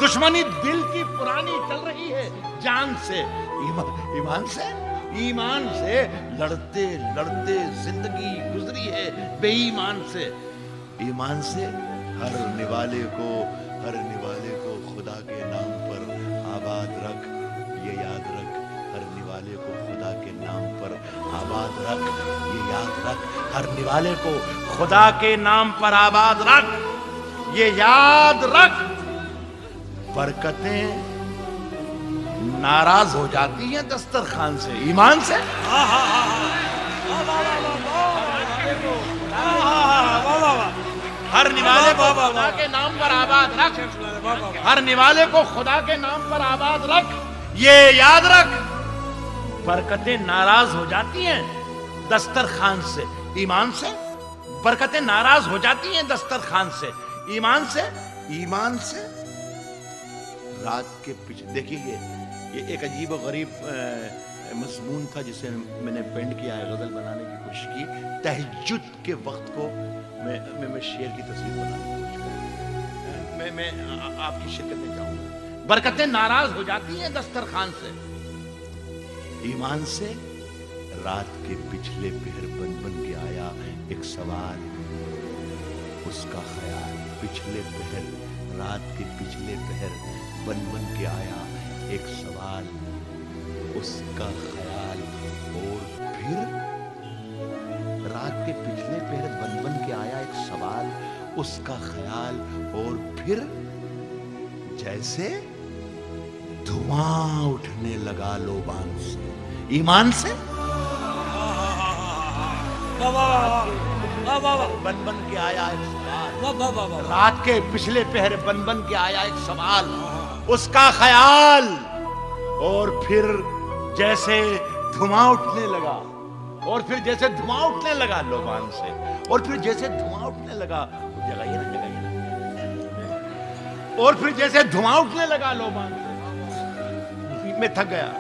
دشمنی دل کی پرانی چل رہی ہے جان سے، ایمان سے لڑتے لڑتے زندگی گزری ہے بے ایمان سے، ایمان سے ہر نوالے کو خدا کے نام پر آباد رکھ، یہ یاد رکھ، ہر نوالے کو خدا کے نام پر آباد رکھ، یہ یاد رکھ، ہر نوالے کو خدا کے نام پر آباد رکھ، یہ یاد رکھ، برکتیں ناراض ہو جاتی ہیں دسترخوان سے، ایمان سے ہر نوالے کو خدا کے نام پر آباد رکھ، ہر نوالے کو خدا کے نام پر آباد رکھ، یہ یاد رکھ، برکتیں ناراض ہو جاتی ہیں دسترخوان سے، ایمان سے برکتیں ناراض ہو جاتی ہیں دسترخوان سے، ایمان سے رات کے پیچھے دیکھیے یہ ایک عجیب و غریب مضمون تھا جسے میں نے پینٹ کیا ہے، غزل بنانے کی کوشش کی، تہجد کے وقت کو میں شعر کی تصویر بنانے کی کوشش کروں، میں آپ کی شرکت میں چاہوں گا۔ برکتیں ناراض ہو جاتی ہیں دسترخوان سے، ایمان سے رات کے پچھلے پہر بن بن کے آیا ایک سوال، اس کا خیال، پچھلے پہر، رات کے پچھلے پہر بن بن کے آیا ایک سوال، اس کا خیال، اور پھر رات کے پچھلے پہر بن بن کے آیا ایک سوال، اس کا خیال، اور پھر جیسے دھواں اٹھنے لگا لوبان سے، ایمان سے بن بن کے آیا ایک سوال، رات کے پچھلے پہر بن بن کے آیا ایک سوال، اس کا خیال، اور پھر جیسے دھواں اٹھنے لگا، اور پھر جیسے دھواں اٹھنے لگا لوبان سے، اور پھر جیسے دھواں اٹھنے لگا، جگائیے نا، اور پھر جیسے دھواں اٹھنے لگا لوبان سے، میں تھک گیا،